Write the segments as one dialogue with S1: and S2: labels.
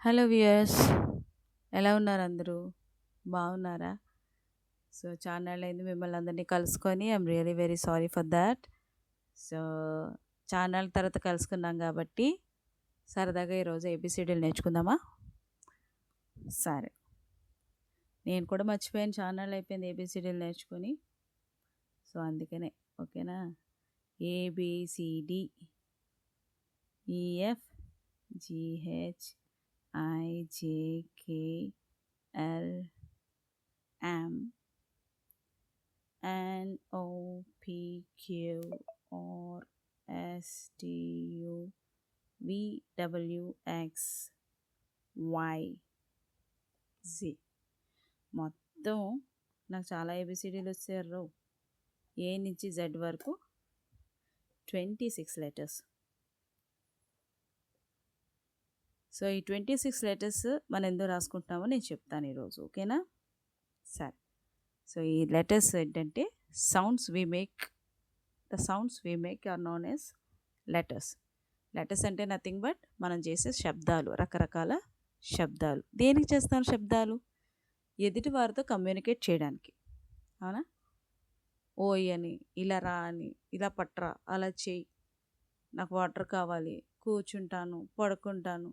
S1: Hello viewers, ఎలా ఉన్నారు అందరూ? బాగున్నారా? సో చాన్నాళ్ళైంది మిమ్మల్ని అందరినీ కలుసుకొని. I'm really very sorry for that. So చాన్నాళ్ళ తర్వాత కలుసుకున్నాం కాబట్టి సరదాగా ఈరోజు ఏబిసిడీలు నేర్చుకుందామా? సరే, నేను కూడా మర్చిపోయాను, చాన్నాళ్ళు అయిపోయింది ఏబిసిడీలు నేర్చుకొని. సో అందుకనే ఓకేనా. A B C D E F G H I J K L M N O P Q R S T U V W X Y Z. మొత్తం నాకు చాలా ఏబిసిడీలు వచ్చారు. ఏ నుంచి జెడ్ వరకు 26 లెటర్స్. సో ఈ 26 లెటర్స్ మనం ఎందుకు రాసుకుంటున్నామో నేను చెప్తాను ఈరోజు, ఓకేనా? సరే, సో ఈ లెటర్స్ ఏంటంటే the sounds we make are known as letters. Letters అంటే నథింగ్ బట్ మనం చేసే శబ్దాలు, రకరకాల శబ్దాలు. దేనికి చేస్తాం శబ్దాలు? ఎదుటి వారితో కమ్యూనికేట్ చేయడానికి, అవునా? ఓయ్ అని, ఇలా రా అని, ఇలా పట్రా, అలా చేయి, నాకు వాటర్ కావాలి, కూర్చుంటాను, పడుకుంటాను,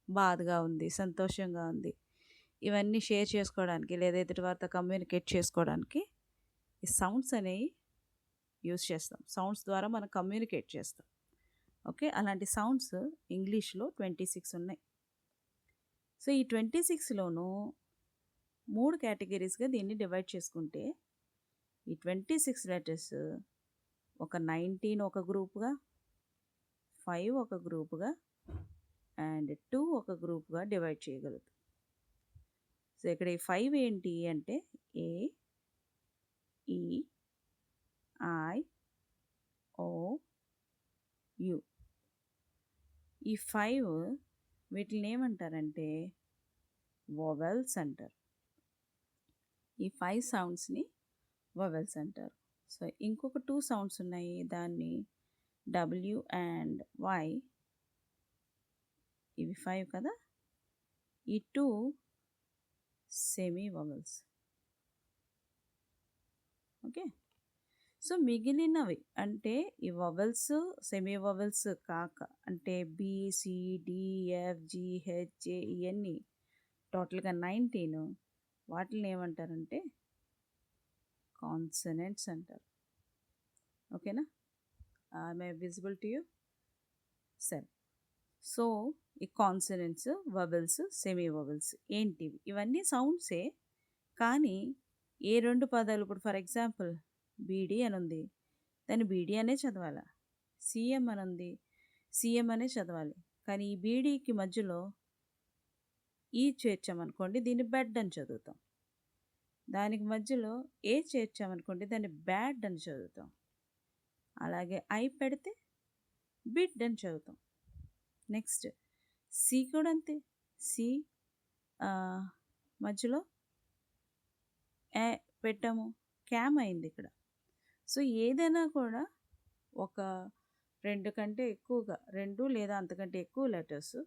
S1: బాధగా ఉంది, సంతోషంగా ఉంది, ఇవన్నీ షేర్ చేసుకోవడానికి లేదా ఎదుటి వారితో కమ్యూనికేట్ చేసుకోవడానికి ఈ సౌండ్స్ అనేవి యూస్ చేస్తాం. సౌండ్స్ ద్వారా మనం కమ్యూనికేట్ చేస్తాం. ఓకే, అలాంటి సౌండ్స్ ఇంగ్లీష్లో 26 ఉన్నాయి. సో ఈ 26లోనూ 3 కేటగిరీస్గా దీన్ని డివైడ్ చేసుకుంటే ఈ 26 లెటర్స్ ఒక 19 ఒక గ్రూప్గా, 5 ఒక గ్రూప్గా అండ్ 2 ఒక గ్రూప్గా డివైడ్ చేయగలుగుతాం. సో ఇక్కడ ఈ 5 ఏంటి అంటే ఏ, ఈ, ఐ, ఓ, యు. ఈ 5 వీటిని ఏమంటారంటే వొవెల్స్ అంటారు. ఈ 5 సౌండ్స్ని వొవెల్స్ అంటారు. సో ఇంకొక 2 సౌండ్స్ ఉన్నాయి, దాన్ని డబ్ల్యూ అండ్ వై. ఇవి 5 కదా, ఈ 2 సెమీ వొవెల్స్. ఓకే, సో మిగిలినవి అంటే ఈ వొవెల్స్ సెమీ వొవెల్స్ కాక, అంటే BCDFGHJ ఇవన్నీ టోటల్గా 19, వాటిని ఏమంటారంటే కాన్సనెంట్స్ అంటారు. ఓకేనా? మే విజిబుల్ టు యూ? సరే, సో ఈ కాన్సనెంట్స్, వొవెల్స్, సెమీ వొవెల్స్ ఏంటివి? ఇవన్నీ సౌండ్సే, కానీ ఏ 2 పదాలు, ఇప్పుడు ఫర్ ఎగ్జాంపుల్ బీడీ అని ఉంది, దాన్ని బీడీ అనే చదవాలి. సీఎం అని ఉంది, సీఎం అనే చదవాలి. కానీ ఈ బీడీకి మధ్యలో ఈ చేర్చామనుకోండి, దీన్ని బెడ్ అని చదువుతాం. దానికి మధ్యలో ఏ చేర్చామనుకోండి, దాన్ని బ్యాడ్ అని చదువుతాం. అలాగే ఐ పెడితే బిడ్ అని చదువుతాం. నెక్స్ట్ సి కూడా అంతే, సి మధ్యలో ఏ పెట్టాము, క్యామ్ అయింది ఇక్కడ. సో ఏదైనా కూడా ఒక 2 కంటే ఎక్కువగా, 2 లేదా అంతకంటే ఎక్కువ లెటర్స్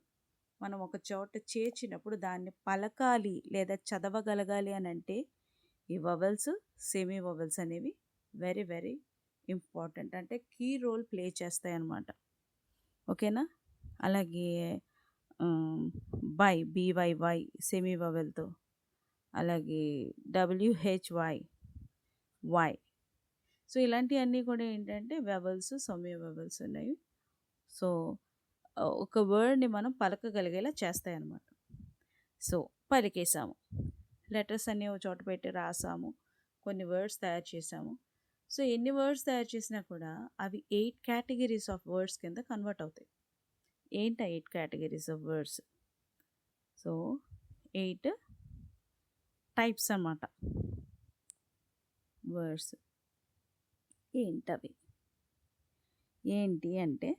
S1: మనం ఒక చోట చేర్చినప్పుడు దాన్ని పలకాలి లేదా చదవగలగాలి అని అంటే ఈ వొవెల్స్, సెమీ వొవెల్స్ అనేవి వెరీ వెరీ ఇంపార్టెంట్, అంటే కీ రోల్ ప్లే చేస్తాయి అన్నమాట. ఓకేనా? అలాగే BYY సెమీ వొవెల్తో, అలాగే WHY వై. సో ఇలాంటివన్నీ కూడా ఏంటంటే వెవెల్స్, సెమీ వెవెల్స్ ఉన్నాయి. సో ఒక వర్డ్ని మనం పలకగలిగేలా చేస్తాయి అన్నమాట. సో పలికేసాము, లెటర్స్ అన్నీ ఒక చోట పెట్టి రాసాము, కొన్ని వర్డ్స్ తయారు చేసాము. సో ఎన్ని వర్డ్స్ తయారు చేసినా కూడా అవి 8 కేటగిరీస్ ఆఫ్ వర్డ్స్ కింద కన్వర్ట్ అవుతాయి. ఏంటి 8 categories of words? So 8 types అన్నమాట వర్డ్స్. ఏంటవి? ఏంటి అంటే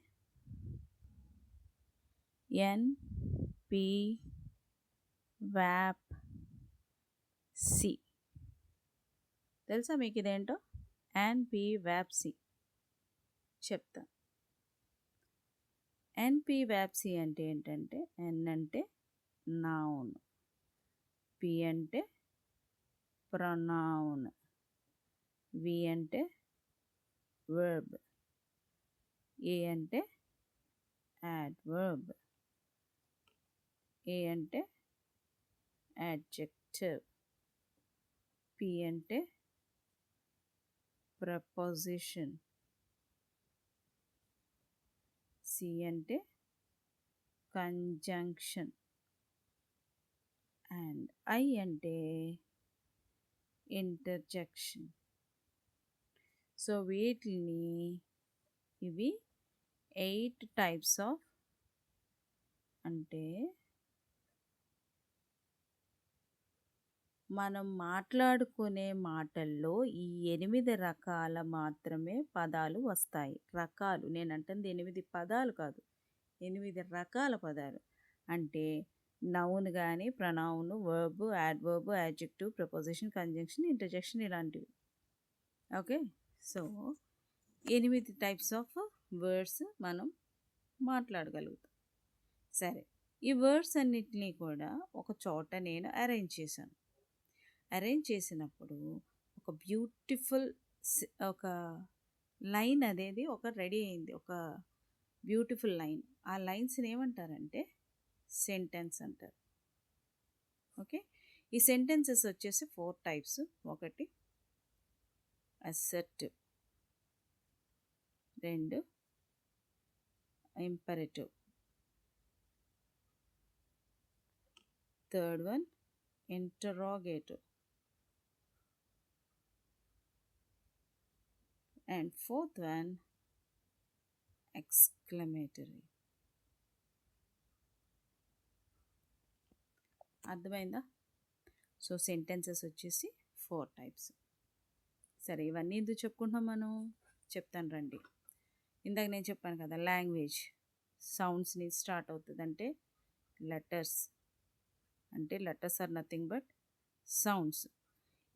S1: ఎన్, పి, వ్యాప్, సి. తెలుసా మీకు ఇదేంటో? ఎన్పి వ్యాప్ సి చెప్తా. ఎన్పి వ్యాప్ సి అంటే ఏంటంటే, ఎన్ అంటే నౌన్, పి అంటే ప్రొనౌన్, వి అంటే వర్బ్, ఏ అంటే యాడ్వర్బ్, ఏ అంటే యాడ్జెక్టివ్, పి అంటే ప్రపోజిషన్, సి అంటే కంజంక్షన్, అండ్ ఐ అంటే ఇంటర్జెక్షన్. సో వీటిని ఇవి 8 టైప్స్ ఆఫ్, అంటే మనం మాట్లాడుకునే మాటల్లో ఈ 8 రకాల మాత్రమే పదాలు వస్తాయి. రకాలు నేను అంటుంది 8 పదాలు కాదు, 8 రకాల పదాలు. అంటే నౌన్ కానీ, pronoun, verb, adverb, adjective, preposition, conjunction, interjection ఇలాంటివి. Okay, so 8 types of words మనం మాట్లాడగలుగుతాం. సరే, ఈ వర్డ్స్ అన్నిటినీ కూడా ఒక చోట నేను అరేంజ్ చేశాను. అరేంజ్ చేసినప్పుడు ఒక బ్యూటిఫుల్ ఒక లైన్ అనేది ఒక రెడీ అయింది, ఒక బ్యూటిఫుల్ లైన్. ఆ లైన్స్ని ఏమంటారంటే సెంటెన్స్ అంటారు. ఓకే, ఈ సెంటెన్సెస్ వచ్చేసి 4 టైప్స్. ఒకటి assertive, 2 imperative, third one interrogative, and fourth one exclamatory. అర్థమైందా? సో సెంటెన్సెస్ వచ్చేసి 4 టైప్స్. సరే, ఇవన్నీ ఎందుకు చెప్పుకుంటున్నాం మనం? చెప్తాను రండి. ఇందాక నేను చెప్పాను కదా, లాంగ్వేజ్ సౌండ్స్ని స్టార్ట్ అవుతుంది అంటే లెటర్స్, అంటే letters are nothing but sounds.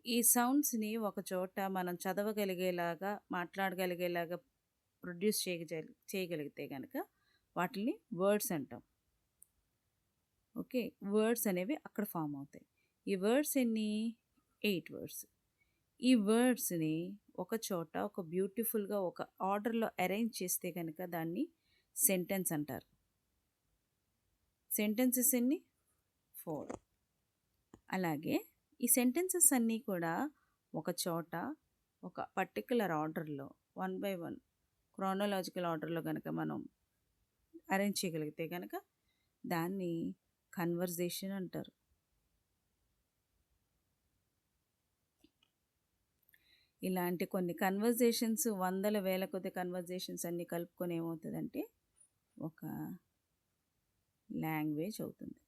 S1: ఈ సౌండ్స్ని ఒక చోట మనం చదవగలిగేలాగా, మాట్లాడగలిగేలాగా ప్రొడ్యూస్ చేయగలిగితే కనుక వాటిని వర్డ్స్ అంటాం. ఓకే, వర్డ్స్ అనేవి అక్కడ ఫామ్ అవుతాయి. ఈ వర్డ్స్ ఎన్ని? 8 వర్డ్స్. ఈ వర్డ్స్ని ఒక చోట ఒక బ్యూటిఫుల్గా ఒక ఆర్డర్లో అరేంజ్ చేస్తే కనుక దాన్ని సెంటెన్స్ అంటారు. సెంటెన్సెస్ ఎన్ని? 4. అలాగే ఈ సెంటెన్సెస్ అన్నీ కూడా ఒక చోట ఒక పర్టికులర్ ఆర్డర్లో 1 by 1 క్రోనలాజికల్ ఆర్డర్లో కనుక మనం అరేంజ్ చేయగలిగితే కనుక దాన్ని కన్వర్జేషన్ అంటారు. ఇలాంటి కొన్ని కన్వర్జేషన్స్, వందల వేల కొద్ది కన్వర్జేషన్స్ అన్నీ కలుపుకొని ఏమవుతుందంటే ఒక లాంగ్వేజ్ అవుతుంది.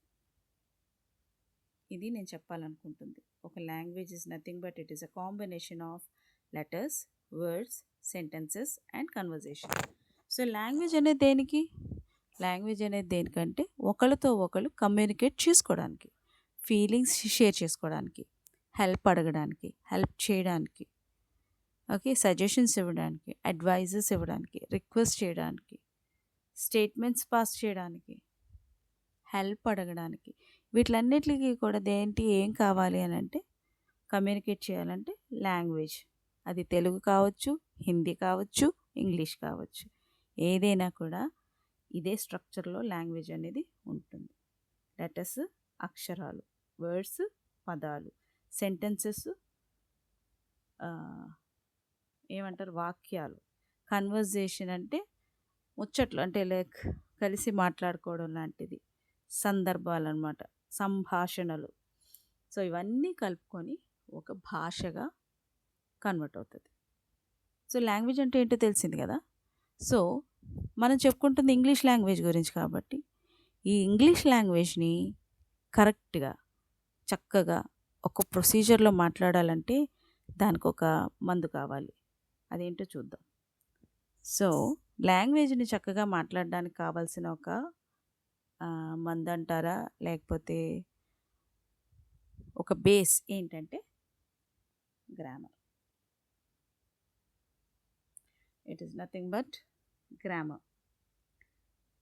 S1: ఇది నేను చెప్పాలనుకుంటుంది. ఒక language is nothing but it is a combination of letters, words, sentences and conversation. So language అనేది దేనికి? లాంగ్వేజ్ అనేది దేనికంటే ఒకరితో ఒకరు కమ్యూనికేట్ చేసుకోవడానికి, ఫీలింగ్స్ షేర్ చేసుకోవడానికి, హెల్ప్ అడగడానికి, హెల్ప్ చేయడానికి, ఓకే, సజెషన్స్ ఇవ్వడానికి, అడ్వైజెస్ ఇవ్వడానికి, రిక్వెస్ట్ చేయడానికి, స్టేట్మెంట్స్ పాస్ చేయడానికి, హెల్ప్ అడగడానికి, వీటిలన్నిటికీ కూడా దేంటి ఏం కావాలి అని అంటే కమ్యూనికేట్ చేయాలంటే లాంగ్వేజ్. అది తెలుగు కావచ్చు, హిందీ కావచ్చు, ఇంగ్లీష్ కావచ్చు, ఏదైనా కూడా ఇదే స్ట్రక్చర్లో లాంగ్వేజ్ అనేది ఉంటుంది. లెటర్స్ అక్షరాలు, వర్డ్స్ పదాలు, సెంటెన్సెస్ ఏమంటారు వాక్యాలు, కన్వర్జేషన్ అంటే ముచ్చట్లు, అంటే లైక్ కలిసి మాట్లాడుకోవడం లాంటిది, సందర్భాలు అన్నమాట, సంభాషణలు. సో ఇవన్నీ కలుపుకొని ఒక భాషగా కన్వర్ట్ అవుతుంది. సో లాంగ్వేజ్ అంటే ఏంటో తెలిసింది కదా. సో మనం చెప్పుకుంటుంది ఇంగ్లీష్ లాంగ్వేజ్ గురించి కాబట్టి ఈ ఇంగ్లీష్ లాంగ్వేజ్ని కరెక్ట్గా చక్కగా ఒక ప్రొసీజర్లో మాట్లాడాలంటే దానికి ఒక మందు కావాలి. అదేంటో చూద్దాం. సో లాంగ్వేజ్ని చక్కగా మాట్లాడడానికి కావాల్సిన ఒక మందు అంటారా, లేకపోతే ఒక బేస్ ఏంటంటే grammar. It is nothing but grammar.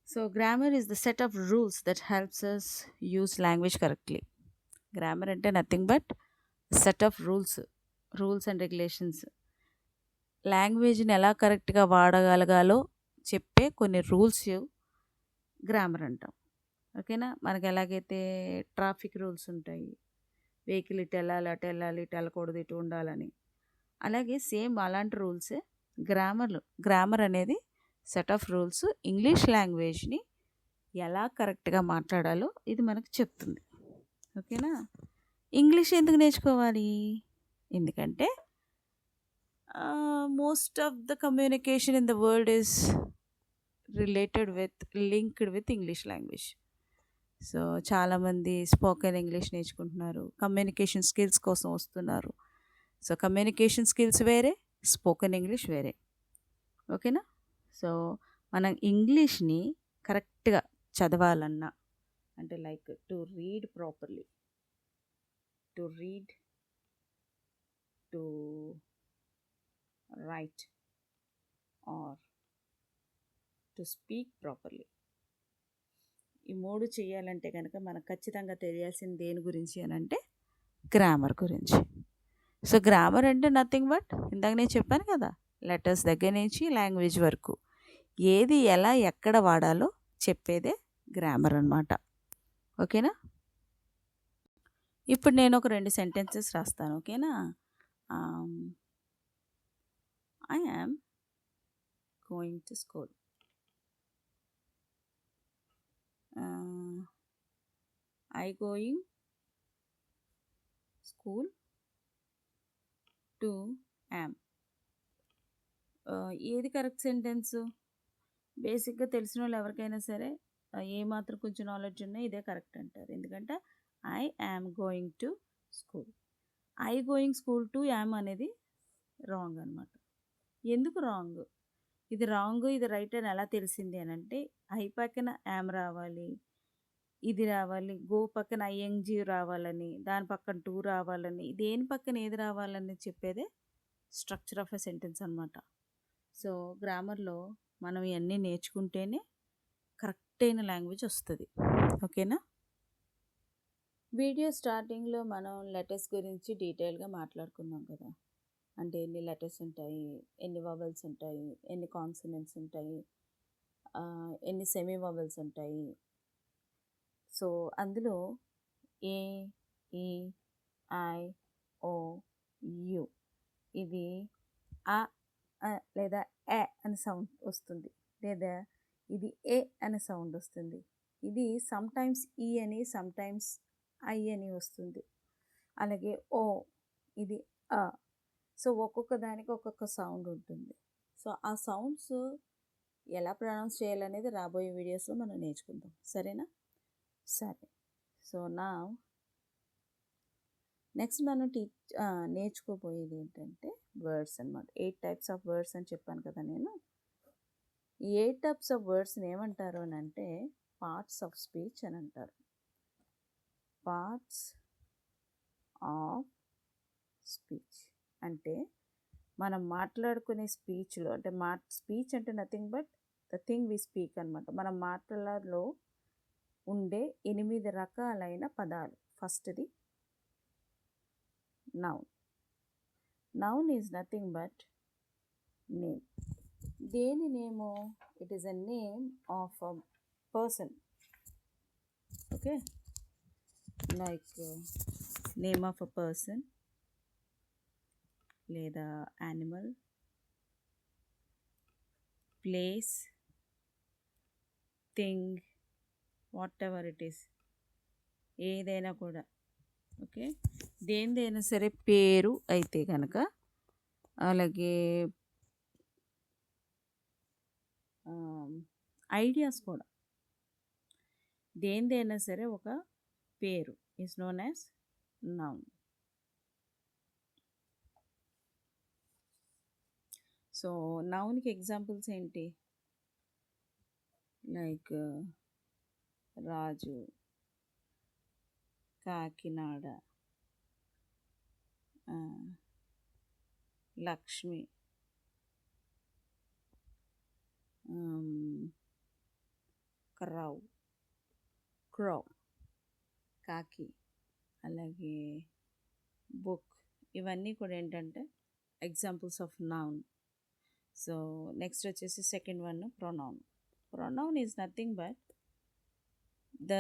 S1: So grammar is the set of rules that helps us use language correctly. Grammar అంటే nothing but set of rules and regulations. లాంగ్వేజ్ని ఎలా కరెక్ట్గా వాడగలగాలో చెప్పే కొన్ని రూల్స్ గ్రామర్ అంటాం. ఓకేనా. మనకి ఎలాగైతే ట్రాఫిక్ రూల్స్ ఉంటాయి, వెహికల్ ఇటు వెళ్ళాలి, అటు వెళ్ళాలి, ఇటు వెళ్ళకూడదు, ఇటు ఉండాలని, అలాగే సేమ్ అలాంటి రూల్సే గ్రామర్ అనేది సెట్ ఆఫ్ రూల్స్ ఇంగ్లీష్ లాంగ్వేజ్ని ఎలా కరెక్ట్గా మాట్లాడాలో ఇది మనకు చెప్తుంది. ఓకేనా. ఇంగ్లీష్ ఎందుకు నేర్చుకోవాలి? ఎందుకంటే most of the communication in the world is linked with English language. So చాలామంది స్పోకెన్ ఇంగ్లీష్ నేర్చుకుంటున్నారు, కమ్యూనికేషన్ స్కిల్స్ కోసం వస్తున్నారు. సో కమ్యూనికేషన్ స్కిల్స్ వేరే, స్పోకెన్ ఇంగ్లీష్ వేరే. ఓకేనా. సో మనం ఇంగ్లీష్ని కరెక్ట్గా చదవాలన్నా, అంటే like to read properly, to right are to speak properly, ఈ మూడు చేయాలంటే కనుక మనకు ఖచ్చితంగా తెలియాల్సింది దేని గురించి అని అంటే గ్రామర్ గురించి. సో గ్రామర్ అంటే నథింగ్ బట్ ఇందాక నేను చెప్పాను కదా, లెటర్స్ దగ్గర నుంచి లాంగ్వేజ్ వరకు ఏది ఎలా ఎక్కడ వాడాలో చెప్పేదే గ్రామర్ అన్నమాట. ఓకేనా. ఇప్పుడు నేను ఒక 2 సెంటెన్సెస్ రాస్తాను. ఓకేనా. I am going to school. I going school to am. ఏది కరెక్ట్ సెంటెన్స్? బేసిక్గా తెలిసిన వాళ్ళు ఎవరికైనా సరే ఏమాత్రం కొంచెం నాలెడ్జ్ ఉన్నా ఇదే కరెక్ట్ అంటారు. ఎందుకంటే I am going to school. I going school to yam అనేది రాంగ్ అనమాట. ఎందుకు రాంగ్? ఇది రాంగ్, ఇది రైట్ అని ఎలా తెలిసింది అని అంటే ఐ పక్కన యామ్ రావాలి, ఇది రావాలి, గో పక్కన ఐఎన్జీ రావాలని, దాని పక్కన టూ రావాలని, దేని పక్కన ఏది రావాలని చెప్పేదే స్ట్రక్చర్ ఆఫ్ ఎ సెంటెన్స్ అనమాట. సో గ్రామర్లో మనం ఇవన్నీ నేర్చుకుంటేనే కరెక్ట్ అయిన లాంగ్వేజ్ వస్తుంది. ఓకేనా. వీడియో స్టార్టింగ్లో మనం లెటర్స్ గురించి డీటెయిల్గా మాట్లాడుకున్నాం కదా. అంటే ఎన్ని లెటర్స్ ఉంటాయి, ఎన్ని వవెల్స్ ఉంటాయి, ఎన్ని కాన్సనెంట్స్ ఉంటాయి, ఎన్ని సెమీ వవెల్స్ ఉంటాయి. సో అందులో ఏ, ఈ, ఐ, ఓ, యు ఇవి ఆ లేదా ఏ అనే సౌండ్ వస్తుంది, లేదా ఇది ఏ అనే సౌండ్ వస్తుంది. ఇది సమ్టైమ్స్ ఈ అని, సమ్టైమ్స్ ఐ అని వస్తుంది. అలాగే ఓ, ఇది అ. సో ఒక్కొక్క దానికి ఒక్కొక్క సౌండ్ ఉంటుంది. సో ఆ సౌండ్స్ ఎలా ప్రొనౌన్స్ చేయాలనేది రాబోయే వీడియోస్లో మనం నేర్చుకుందాం. సరేనా. సరే. సో నెక్స్ట్ మనం నేర్చుకోబోయేది ఏంటంటే వర్డ్స్ అనమాట. 8 టైప్స్ ఆఫ్ వర్డ్స్ అని చెప్పాను కదా నేను. ఈ 8 టైప్స్ ఆఫ్ వర్డ్స్ని ఏమంటారు అని అంటే పార్ట్స్ ఆఫ్ స్పీచ్ అని అంటారు. పార్ట్స్ ఆఫ్ స్పీచ్ అంటే మనం మాట్లాడుకునే స్పీచ్లో, అంటే స్పీచ్ అంటే nothing but the thing we speak అనమాట. మన మాటలలో ఉండే 8 రకాలైన పదాలు. ఫస్ట్ది noun. Noun is nothing but name. దేని నేమో? It is a name of a person. Okay. Like name of a person, లేదా animal, place, thing, whatever it is, ఏదైనా కూడా. ఓకే. దేనిదైనా సరే పేరు అయితే కనుక, అలాగే ఐడియాస్ కూడా, దేనిదైనా సరే ఒక పేరు is known as noun. So నౌన్కి ఎగ్జాంపుల్స్ ఏంటి? Like Raju, Kakinada, Lakshmi, crow, crow, కాకి, అలాగే బుక్. ఇవన్నీ కూడా ఏంటంటే examples of noun. So next వచ్చేసి second one pronoun. Pronoun is nothing but the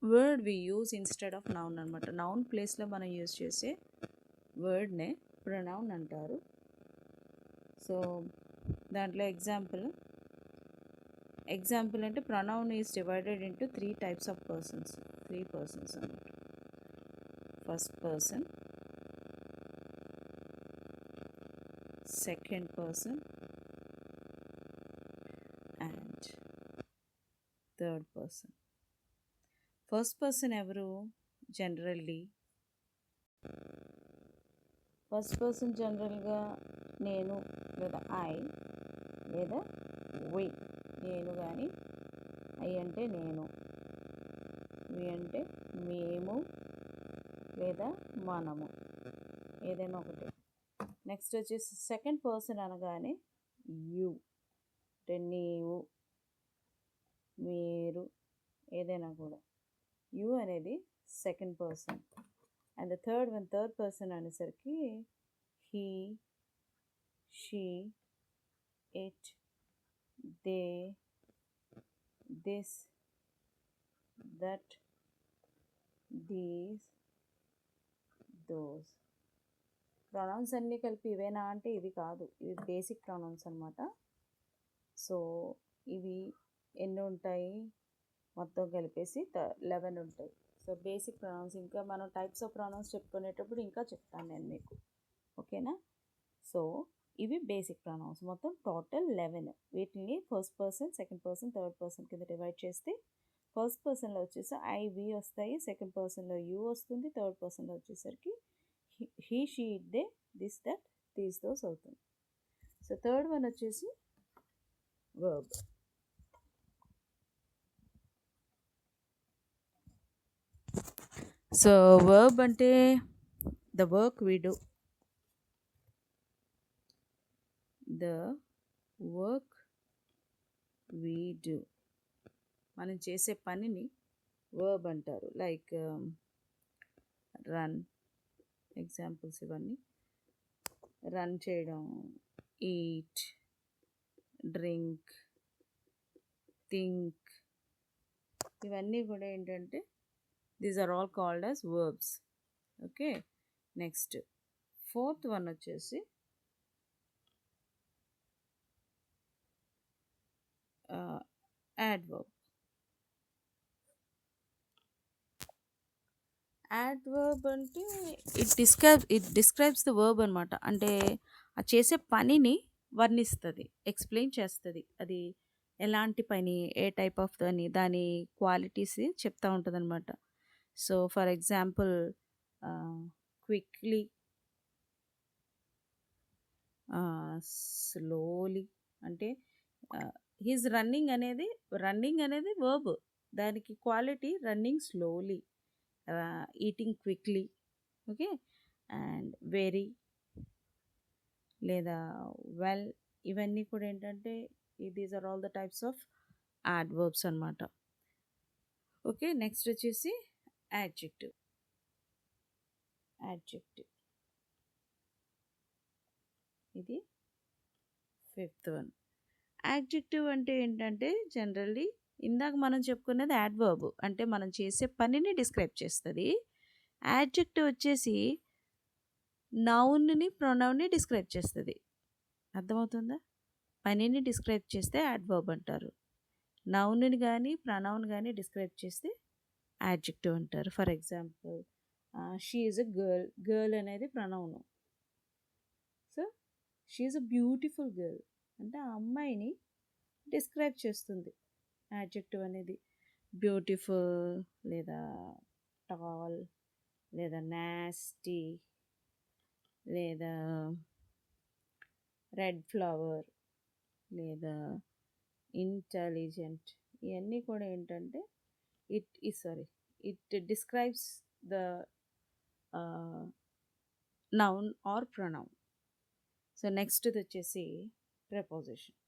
S1: word we use instead of noun అనమాట. నౌన్ ప్లేస్లో మనం యూజ్ చేసే వర్డ్నే ప్రొనౌన్ అంటారు. సో దాంట్లో ఎగ్జాంపుల్ అంటే pronoun is divided into 3 types of persons. 3 persons అన్నమాట. First person, second person and third person. First person ఎవరు? జనరల్లీ ఫస్ట్ పర్సన్ జనరల్గా నేను లేదా ఐ లేదా వి. నేను కానీ, ఐ అంటే నేను, వి అంటే మేము లేదా మనము, ఏదైనా ఒకటి. నెక్స్ట్ వచ్చేసి సెకండ్ పర్సన్ అనగానే యూ అంటే నీవు, మీరు, ఏదైనా కూడా యూ అనేది second person. And third person అనేసరికి he, she, it, they, this, that, these, those. Pronouns అన్నీ కలిపి ఇవేనా అంటే ఇవి కాదు, ఇవి బేసిక్ ప్రొనౌన్స్ అనమాట. సో ఇవి ఎన్ని ఉంటాయి మొత్తం కలిపేసి 11 ఉంటాయి. So basic pronouns. ఇంకా మనం టైప్స్ ఆఫ్ ప్రొనౌన్స్ చెప్పుకునేటప్పుడు ఇంకా చెప్తాను నేను మీకు, ఓకేనా? సో ఇవి బేసిక్ ప్రొనౌన్స్, మొత్తం టోటల్ 11. వీటిని first person, second person, third person కింద డివైడ్ చేస్తే ఫస్ట్ పర్సన్లో వచ్చేసి ఐ, వి వస్తాయి, సెకండ్ పర్సన్లో యూ వస్తుంది, థర్డ్ పర్సన్లో వచ్చేసరికి he, she, it, they, this, that, these, those అవుతుంది. సో థర్డ్ వన్ వచ్చేసి వర్బ్. సో వర్బ్ అంటే the work we do, the work we do, మనం చేసే పనిని వర్బ్ అంటారు. లైక్ రన్, ఎగ్జాంపుల్స్ ఇవన్నీ. రన్ చేయడం, ఈట్, డ్రింక్, థింక్, ఇవన్నీ కూడా ఏంటంటే these are all called as verbs. Okay, next fourth one వచ్చేసి యాడ్వర్బ్. యాడ్వర్బ్ అంటే ఇట్ డిస్క్రైబ్స్ ద వర్బ్ అనమాట. అంటే ఆ చేసే పనిని వర్ణిస్తుంది, ఎక్స్ప్లెయిన్ చేస్తుంది. అది ఎలాంటి పని, ఏ టైప్ ఆఫ్ దాని క్వాలిటీస్ చెప్తూ ఉంటుంది అనమాట. So for example quickly, slowly. అంటే హీజ్ రన్నింగ్ అనేది వర్బ్, దానికి quality running slowly, eating quickly. Okay, and very లేదా వెల్, ఇవన్నీ కూడా ఏంటంటే these are all the types of adverbs అనమాట. ఓకే, నెక్స్ట్ వచ్చేసి యాడ్జెక్టివ్. ఇది ఫిఫ్త్ వన్. యాడ్జెక్టివ్ అంటే ఏంటంటే జనరల్లీ ఇందాక మనం చెప్పుకున్నది యాడ్వర్బ్, అంటే మనం చేసే పనిని డిస్క్రైబ్ చేస్తుంది. యాడ్జెక్టివ్ వచ్చేసి నౌన్ని, ప్రొనౌన్ని డిస్క్రైబ్ చేస్తుంది. అర్థమవుతుందా? పనిని డిస్క్రైబ్ చేస్తే యాడ్వర్బ్ అంటారు, నౌన్ని కానీ ప్రొనౌన్ కానీ డిస్క్రైబ్ చేస్తే యాడ్జెక్టివ్ అంటారు. For example she is a girl. Girl అనేది pronoun. So she is a beautiful girl అంటే ఆ అమ్మాయిని డిస్క్రైబ్ చేస్తుంది యాడ్జెక్టివ్ అనేది. బ్యూటిఫుల్ లేదా టాల్ లేదా నాస్టీ లేదా రెడ్ ఫ్లవర్ లేదా ఇంటెలిజెంట్, ఇవన్నీ కూడా ఏంటంటే it describes the noun or pronoun. So next వచ్చేసి ప్రెపోజిషన్.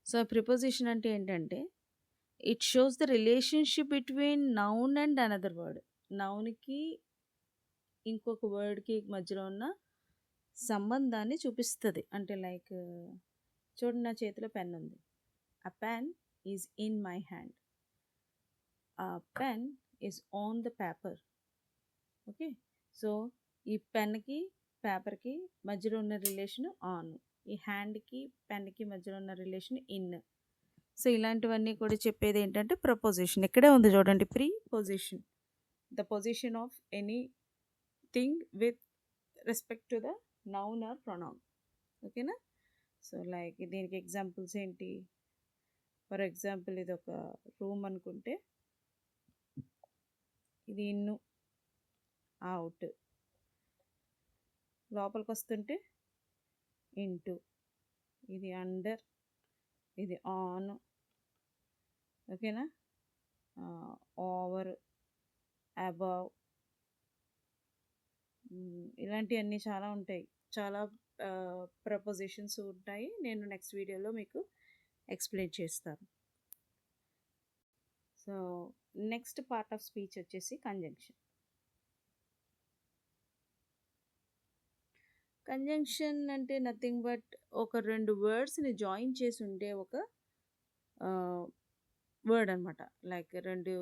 S1: సో, ప్రిపోజిషన్ అంటే ఏంటంటే, it shows the relationship between noun and another word. నౌన్‌కి, ఇంకొక వర్డ్‌కి మధ్యలో ఉన్న సంబంధాన్ని చూపిస్తది. అంటే లైక్ చూడండి, నా చేతిలో పెన్ ఉంది. A pen is in my hand. A pen is on the paper. Okay. So, ఈ పెన్‌కి, పేపర్‌కి మధ్యలో ఉన్న రిలేషన్ ఆన్. ఈ హ్యాండ్‌కి, పెన్‌కి మధ్యలో ఉన్న రిలేషన్ ఇన్. సో, ఇలాంటివన్నీ కూడా చెప్పేదేంటంటే ప్రపోజిషన్. ఇక్కడే ఉంది చూడండి, preposition. The position of anything with respect to the noun or pronoun. ఓకేనా? సో, లైక్ దీనికి ఎగ్జాంపుల్స్ ఏంటి? ఫర్ ఎగ్జాంపుల్ ఇదొక రూమ్ అనుకుంటే, ఇది ఇన్ను, అవుట్. లోపలికొస్తుంటే ఇంటూ. ఇది అండర్, ఇది ఆన్. ఓకేనా? ఓవర్, అబవ్, ఇలాంటివన్నీ చాలా ఉంటాయి. చాలా ప్రపోజిషన్స్ ఉంటాయి. నేను నెక్స్ట్ వీడియోలో మీకు ఎక్స్‌ప్లెయిన్ చేస్తాను. So, next part of speech వచ్చేసి కంజంక్షన్. కంజంక్షన్ అంటే నథింగ్ బట్ ఒక 2 వర్డ్స్‌ని జాయిన్ చేసి ఉండే ఒక వర్డ్ అనమాట. లైక్ 2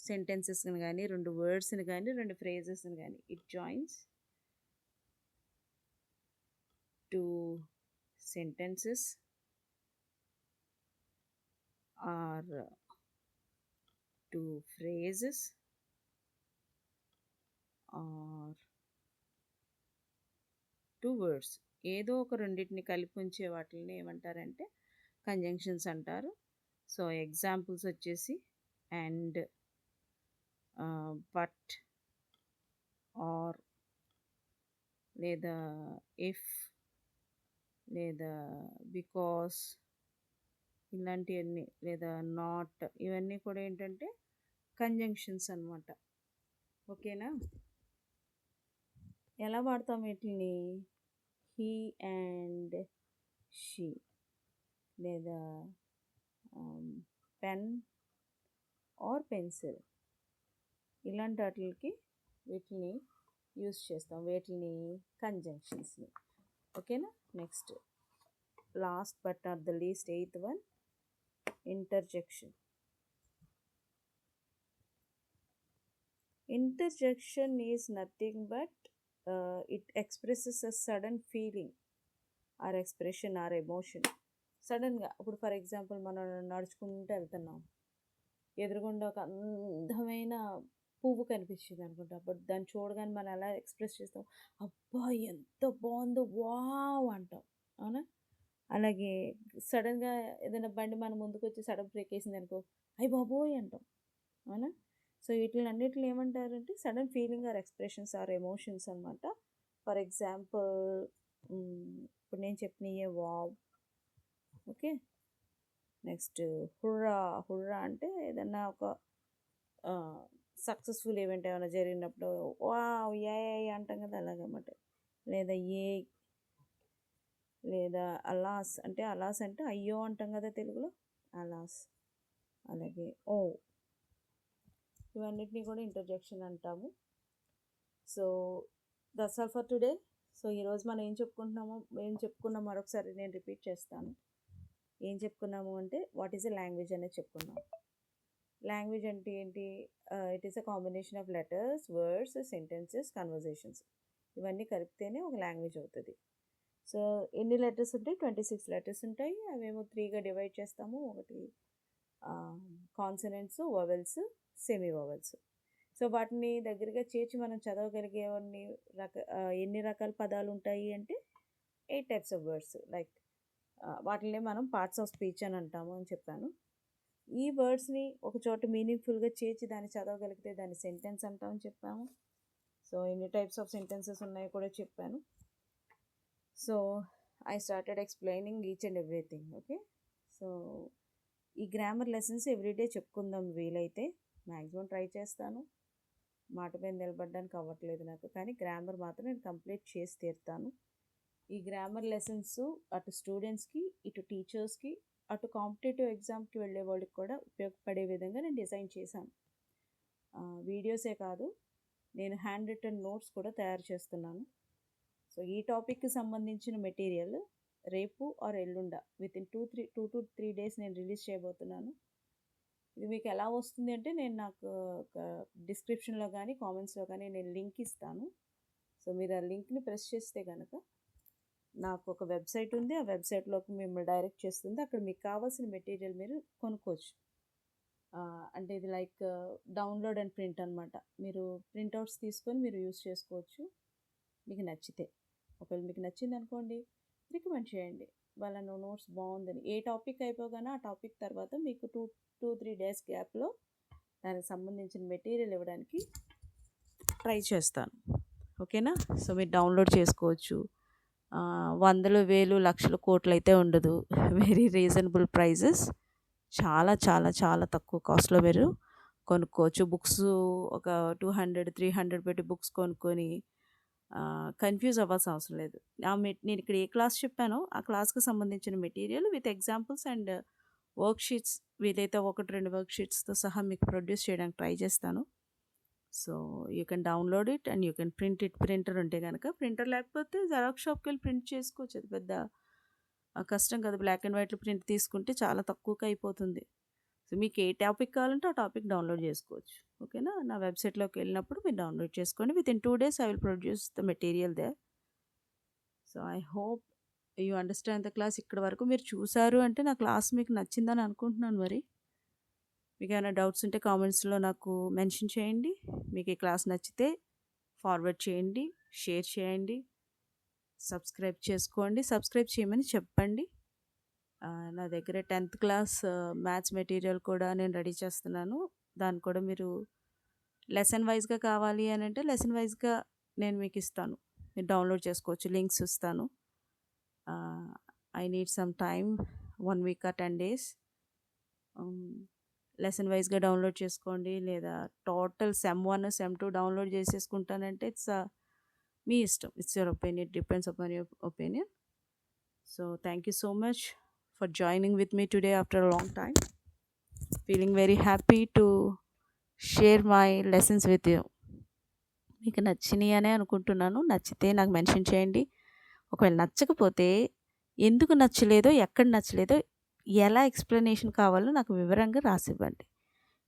S1: సెంటెన్సెస్‌ని గానీ, 2 వర్డ్స్‌ని గానీ, 2 ఫ్రేజెస్‌ని గానీ, it joins 2 sentences or 2 phrases or 2 words. ఏదో ఒక రెండిటిని కలిపి ఉంచే వాటిని ఏమంటారంటే కంజంక్షన్స్ అంటారు. సో, ఎగ్జాంపుల్స్ వచ్చేసి అండ్, బట్, ఆర్, లేదా ఇఫ్, లేదా బికాస్, ఇలాంటివన్నీ, లేదా నాట్, ఇవన్నీ కూడా ఏంటంటే కంజంక్షన్స్ అనమాట. ఓకేనా? ఎలా వాడతాం వీటిని? హీ అండ్ షీ, లేదా పెన్ ఆర్ పెన్సిల్, ఇలాంటి వాటికి వీటిని యూస్ చేస్తాం. వీటిని కంజంక్షన్స్ని. ఓకేనా? Next, last but not the least, 8th one, interjection. Interjection is nothing but it expresses a sudden feeling or expression or emotion. సడన్గా ఇప్పుడు ఫర్ ఎగ్జాంపుల్ మనం నడుచుకుంటూ వెళ్తున్నాం, ఎదురుగుండా ఒక అందమైన పువ్వు కనిపించింది అనుకుంటా. అప్పుడు దాన్ని చూడగానే మనం ఎలా ఎక్స్ప్రెస్ చేస్తాం? అబ్బా ఎంత బాగుందో, వావ్ అంటాం, అవునా? అలాగే సడన్గా ఏదైనా బండి మన ముందుకు వచ్చి సడన్ బ్రేక్ వేసింది అనుకో, అయ్య బాబోయ్ అంటాం, అవునా? సో, వీటిలన్నిటిని ఏమంటారంటే sudden feeling or expressions or emotions అనమాట. ఫర్ ఎగ్జాంపుల్ ఇప్పుడు నేను చెప్పినయే wow. Okay. Next hurrah. Hurrah అంటే ఏదన్నా ఒక సక్సెస్ఫుల్ ఈవెంట్ ఏమైనా జరిగినప్పుడు వావ్ ఏ అంటాం కదా, అలాగన్నమాట. లేదా ఏ, లేదా అలాస్ అంటే, అలాస్ అంటే అయ్యో అంటాం కదా తెలుగులో, అలాస్. అలాగే ఓ, ఇవన్నిటిని కూడా ఇంటర్జెక్షన్ అంటాము. So, that's all for today. So, ఈరోజు మనం ఏం చెప్పుకున్నాం మరొకసారి నేను రిపీట్ చేస్తాను. ఏం చెప్పుకున్నాము అంటే, వాట్ ఈజ్ ఎ లాంగ్వేజ్ అనేది చెప్పుకున్నాం. లాంగ్వేజ్ అంటే ఏంటి? It is a combination of letters, words, sentences, conversations, ఇవన్నీ కలిపితేనే ఒక లాంగ్వేజ్ అవుతుంది. సో, ఎన్ని లెటర్స్ ఉంటాయి? 26 లెటర్స్ ఉంటాయి. అవేమో 3గా డివైడ్ చేస్తాము. ఒకటి consonants, vowels, semi vowels. So, వాటిని దగ్గరగా చేర్చి మనం చదవగలిగేవన్నీ ఎన్ని రకాల పదాలు ఉంటాయి అంటే 8 టైప్స్ ఆఫ్ వర్డ్స్. లైక్ వాటినే మనం పార్ట్స్ ఆఫ్ స్పీచ్ అని అంటాము అని చెప్పాను. ఈ వర్డ్స్ని ఒక చోట మీనింగ్ఫుల్గా చేర్చి దాన్ని చదవగలిగితే దాన్ని సెంటెన్స్ అంటామని చెప్పాము. సో, ఎన్ని టైప్స్ ఆఫ్ సెంటెన్సెస్ ఉన్నాయో కూడా చెప్పాను. So, I started explaining each and everything. Okay. So, ఈ గ్రామర్ లెసన్స్ ఎవ్రీడే చెప్పుకుందాం వీలైతే. మ్యాక్సిమం ట్రై చేస్తాను. మాట మీద నిలబడడానికి అవ్వట్లేదు నాకు, కానీ గ్రామర్ మాత్రం నేను కంప్లీట్ చేసి తీరుతాను. ఈ గ్రామర్ లెసన్స్ అటు స్టూడెంట్స్కి, ఇటు టీచర్స్కి అటు కాంపిటేటివ్ ఎగ్జామ్కి వెళ్ళే వాళ్ళకి కూడా ఉపయోగపడే విధంగా నేను డిజైన్ చేశాను. వీడియోసే కాదు, నేను హ్యాండ్ రిటన్ నోట్స్ కూడా తయారు చేస్తున్నాను. సో ఈ టాపిక్కి సంబంధించిన మెటీరియల్ రేపు ఆర్ ఎల్లుండ వితిన్ 2 to 3 డేస్ నేను రిలీజ్ చేయబోతున్నాను. ఇది మీకు ఎలా వస్తుంది అంటే నేను నాకు ఒక డిస్క్రిప్షన్లో కానీ కామెంట్స్లో కానీ నేను లింక్ ఇస్తాను. సో మీరు ఆ లింక్ని ప్రెస్ చేస్తే కనుక నాకు ఒక వెబ్సైట్ ఉంది. ఆ వెబ్సైట్లోకి మిమ్మల్ని డైరెక్ట్ చేస్తుంది. అక్కడ మీకు కావాల్సిన మెటీరియల్ మీరు కొనుక్కోవచ్చు. అంటే ఇది లైక్ డౌన్లోడ్ అండ్ ప్రింట్ అనమాట. మీరు ప్రింట్అవుట్స్ తీసుకొని మీరు యూస్ చేసుకోవచ్చు మీకు నచ్చితే. ఒకవేళ మీకు నచ్చింది అనుకోండి, రికమెండ్ చేయండి వాళ్ళ నోట్స్ బాగుందని. ఏ టాపిక్ అయిపోగానే ఆ టాపిక్ తర్వాత మీకు 2-3 డేస్ గ్యాప్లో దానికి సంబంధించిన మెటీరియల్ ఇవ్వడానికి ట్రై చేస్తాను. ఓకేనా? సో మీరు డౌన్లోడ్ చేసుకోవచ్చు. వందలు, వేలు, లక్షలు, కోట్లు అయితే ఉండదు. Very reasonable prices. చాలా చాలా చాలా తక్కువ కాస్ట్లో మీరు కొనుక్కోవచ్చు. బుక్స్ ఒక 200-300 పెట్టి బుక్స్ కొనుక్కొని కన్ఫ్యూజ్ అవ్వాల్సిన అవసరం లేదు. నేను ఇక్కడ ఏ క్లాస్ చెప్పానో ఆ క్లాస్కి సంబంధించిన material with examples and work sheets, వీలైతే 1-2 వర్క్ షీట్స్తో సహా మీకు ప్రొడ్యూస్ చేయడానికి ట్రై చేస్తాను. So you can download it and you can print it. Printer ఉంటే కనుక, ప్రింటర్ లేకపోతే జెరాక్స్ షాప్కి వెళ్ళి ప్రింట్ చేసుకోవచ్చు. అది పెద్ద కష్టం కదా. బ్లాక్ అండ్ వైట్లో ప్రింట్ తీసుకుంటే చాలా తక్కువకి అయిపోతుంది. సో మీకు ఏ టాపిక్ కావాలంటే ఆ టాపిక్ డౌన్లోడ్ చేసుకోవచ్చు. ఓకేనా? నా వెబ్సైట్లోకి వెళ్ళినప్పుడు మీరు డౌన్లోడ్ చేసుకోండి. Within 2 days I will produce the material there. So I hope you understand the class. ఇక్కడ వరకు మీరు చూసారు అంటే నా క్లాస్ మీకు నచ్చిందని అనుకుంటున్నాను. మరి మీకు ఏమైనా డౌట్స్ ఉంటే కామెంట్స్లో నాకు మెన్షన్ చేయండి. మీకు ఈ క్లాస్ నచ్చితే ఫార్వర్డ్ చేయండి, షేర్ చేయండి, సబ్స్క్రైబ్ చేసుకోండి. సబ్స్క్రైబ్ చేయమని చెప్పండి. నా దగ్గర 10th క్లాస్ మ్యాథ్స్ మెటీరియల్ కూడా నేను రెడీ చేస్తున్నాను. దాన్ని కూడా మీరు లెసన్ వైజ్గా కావాలి అని అంటే లెసన్ వైజ్గా నేను మీకు ఇస్తాను. మీరు డౌన్లోడ్ చేసుకోవచ్చు. లింక్స్ ఇస్తాను. I need some time, 1 week or 10 days. Lesson వైజ్గా డౌన్లోడ్ చేసుకోండి, లేదా టోటల్ సెమ్ 1 సెమ్ 2 డౌన్లోడ్ చేసేసుకుంటానంటే ఇట్స్ మీ ఇష్టం. It's your opinion. It depends upon your opinion. So thank you so much for joining with me today after a long time. Feeling very happy to share my lessons with you. మీకు నచ్చినాయి అనే అనుకుంటున్నాను. నచ్చితే నాకు mention చేయండి. ఒకవేళ నచ్చకపోతే ఎందుకు నచ్చలేదో, ఎక్కడ నచ్చలేదో, ఎలా ఎక్స్ప్లెనేషన్ కావాలో నాకు వివరంగా రాసివ్వండి.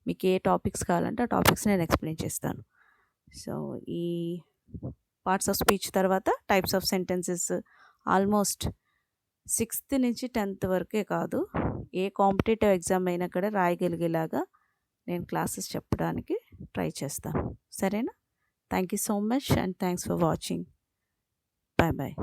S1: మీకు ఏ టాపిక్స్ కావాలంటే ఆ టాపిక్స్ నేను ఎక్స్ప్లెయిన్ చేస్తాను. సో ఈ పార్ట్స్ ఆఫ్ స్పీచ్ తర్వాత types of sentences almost 6th నుంచి 10th వరకే కాదు, ఏ కాంపిటేటివ్ ఎగ్జామ్ అయినా కూడా రాయగలిగేలాగా నేను క్లాసెస్ చెప్పడానికి ట్రై చేస్తాను. సరేనా? Thank you so much and thanks for watching. Bye bye.